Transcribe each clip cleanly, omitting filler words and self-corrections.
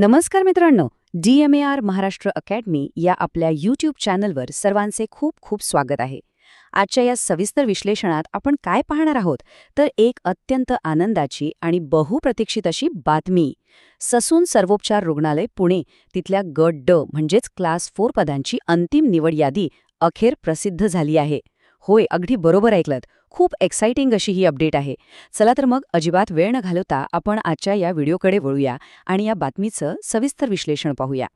नमस्कार मित्रांनो, DMAR Maharashtra academy या आपल्या यूट्यूब चॅनलवर सर्वांचे खूप खूप स्वागत आहे. आजच्या या सविस्तर विश्लेषणात आपण काय पाहणार आहोत तर एक अत्यंत आनंदाची आणि बहुप्रतीक्षित अशी बातमी. ससून सर्वोपचार रुग्णालय पुणे तिथल्या गट ड म्हणजेच क्लास 4 पदांची अंतिम निवड यादी अखेर प्रसिद्ध झाली आहे. होय, अगदी बरोबर ऐकलत. खूप एक्साइटिंग अशी ही अपडेट आहे. चला तर मग अजिबात वेळ न घालवता आपण आजच्या या व्हिडिओकडे वळूया आणि या बातमीचं सविस्तर विश्लेषण पाहूया.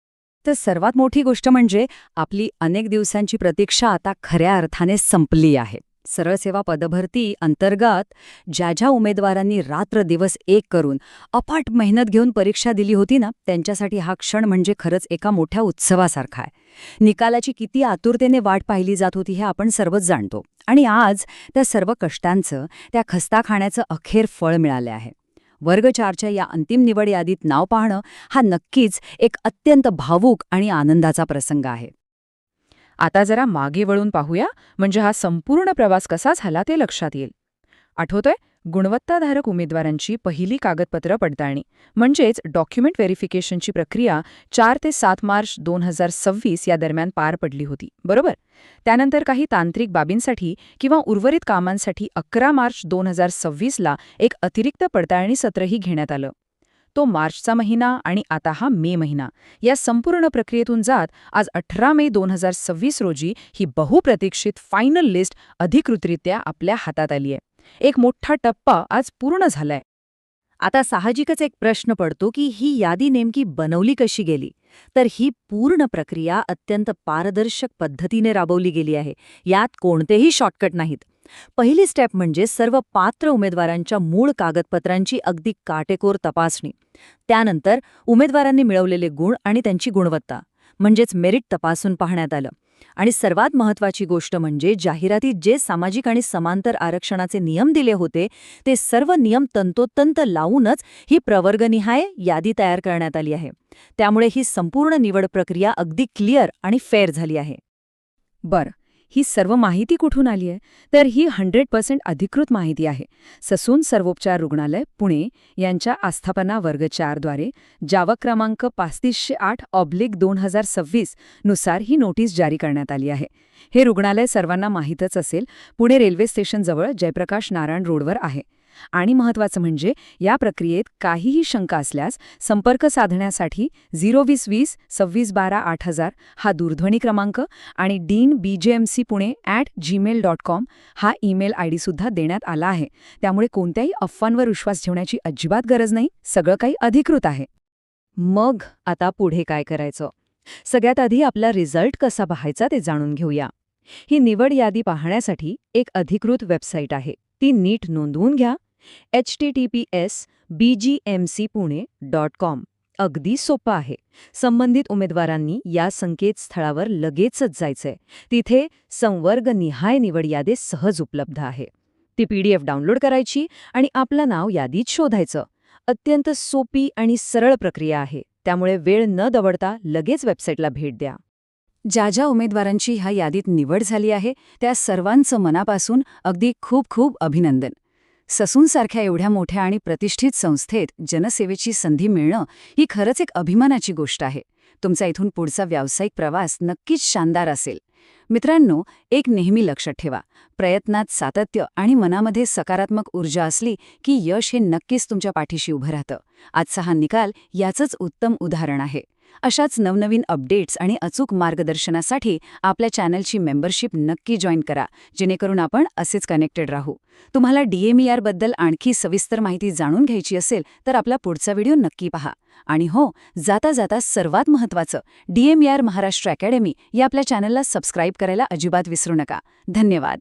तर सर्वात मोठी गोष्ट म्हणजे आपली अनेक दिवसांची प्रतीक्षा आता खऱ्या अर्थाने संपली आहे. सरळ सेवा पदभरती अंतर्गत ज्या उमेदवारांनी रात्र दिवस एक करून अफाट मेहनत घेऊन परीक्षा दिली होती ना, त्यांच्यासाठी हा क्षण म्हणजे खरंच एका मोठ्या उत्सवासारखा आहे. निकालाची किती आतुरतेने वाट पाहिली जात होती हे आपण सर्वच जाणतो. आणि आज त्या सर्व कष्टांचं, त्या खस्ता खाण्याचं अखेर फळ मिळाले आहे. वर्ग 4च्या या अंतिम निवड यादीत नाव पाहणं हा नक्कीच एक अत्यंत भावूक आणि आनंदाचा प्रसंग आहे. आता जरा मागे वळून पाहूया, म्हणजे हा संपूर्ण प्रवास कसा झाला ते लक्षात येईल. आठवतोय, गुणवत्ताधारक उमेदवारांची पहिली कागदपत्र पडताळणी म्हणजेच डॉक्युमेंट व्हेरिफिकेशनची प्रक्रिया 4 ते 7 मार्च 2026 या दरम्यान पार पडली होती, बरोबर? त्यानंतर काही तांत्रिक बाबींसाठी किंवा उर्वरित कामांसाठी 11 मार्च 2026ला एक अतिरिक्त पडताळणी सत्रही घेण्यात आलं. तो मार्चचा महिना आणि आता हा मे महिना. या संपूर्ण प्रक्रियेतून जात आज 18 मे 2026 रोजी ही बहुप्रतीक्षित फायनल लिस्ट अधिकृतरित्या आपल्या हातात आली आहे. एक मोठा टप्पा आज पूर्ण झालाय. आता साहजिकच एक प्रश्न पडतो की ही यादी नेमकी बनवली कशी गेली. तर ही पूर्ण प्रक्रिया अत्यंत पारदर्शक पद्धतीने राबवली गेली आहे. यात कोणतेही शॉर्टकट नाहीत. पहिली स्टेप म्हणजे सर्व पात्र उमेदवारांच्या मूळ कागदपत्रांची अगदी काटेकोर तपासणी. त्यानंतर उमेदवारांनी मिळवलेले गुण आणि त्यांची गुणवत्ता म्हणजेच मेरिट तपासून पाहण्यात आलं. आणि सर्वात महत्त्वाची गोष्ट म्हणजे जाहिरातीत जे सामाजिक आणि समांतर आरक्षणाचे नियम दिले होते ते सर्व नियम तंतोतंत लावूनच ही प्रवर्गनिहाय यादी तयार करण्यात आली आहे. त्यामुळे ही संपूर्ण निवड प्रक्रिया अगदी क्लिअर आणि फेअर झाली आहे. बरं, ही सर्व माहिती कुठून आली आहे? तर ही 100% अधिकृत माहिती आहे. ससून सर्वोपचार रुग्णालय पुणे यांच्या आस्थापना वर्ग 4 द्वारे जावा क्रमांक 3508/2026 नुसार ही नोटीस जारी करण्यात आली आहे. हे रुग्णालय सर्वांना माहीतच असेल, पुणे रेल्वे स्टेशनजवळ जयप्रकाश नारायण रोडवर आहे. आणि महत्त्वाचं म्हणजे या प्रक्रियेत काहीही शंका असल्यास संपर्क साधण्यासाठी 0202026128000 हा दूरध्वनी क्रमांक आणि deanbjmcpune@gmail.com हा ईमेल आयडी सुद्धा देण्यात आला आहे. त्यामुळे कोणत्याही अफवांवर विश्वास ठेवण्याची अजिबात गरज नाही. सगळं काही अधिकृत आहे. मग आता पुढे काय करायचं? सगळ्यात आधी आपला रिझल्ट कसा पाहायचा ते जाणून घेऊया. ही निवड यादी पाहण्यासाठी एक अधिकृत वेबसाईट आहे. ती नीट नोंदवून घ्या. https://bgmcpune.com. अगदी सोपं आहे. संबंधित उमेदवारांनी या संकेतस्थळावर लगेचच जायचंय. तिथे संवर्गनिहाय निवड यादी सहज उपलब्ध आहे. ती PDF डाउनलोड करायची आणि आपलं नाव यादीत शोधायचं. अत्यंत सोपी आणि सरळ प्रक्रिया आहे. त्यामुळे वेळ न दवडता लगेच वेबसाईटला भेट द्या. ज्या उमेदवारांची ह्या यादीत निवड झाली आहे त्या सर्वांचं मनापासून अगदी खूप खूप अभिनंदन. ससूनसारख्या एवढ्या मोठ्या आणि प्रतिष्ठित संस्थेत जनसेवेची संधी मिळणं ही खरंच एक अभिमानाची गोष्ट आहे. तुमचा इथून पुढचा व्यावसायिक प्रवास नक्कीच शानदार असेल. मित्रांनो, एक नेहमी लक्षात ठेवा, प्रयत्नात सातत्य आणि मनामध्ये सकारात्मक ऊर्जा असली की यश हे नक्कीच तुमच्या पाठीशी उभं राहतं. आजचा हा निकाल याचंच उत्तम उदाहरण आहे. अशाच नवनवीन अपडेट्स आणि अचूक मार्गदर्शनासाठी आपल्या चॅनलची मेंबरशिप नक्की जॉईन करा, जेणेकरून आपण असेच कनेक्टेड राहू. तुम्हाला DMAR बद्दल आणखी सविस्तर माहिती जाणून घ्यायची असेल तर आपला पुढचा व्हिडिओ नक्की पहा. आणि हो, जाता जाता सर्वात महत्त्वाचं, DMAR महाराष्ट्र अकॅडमी या आपल्या चॅनलला सबस्क्राईब करायला अजिबात विसरू नका. धन्यवाद.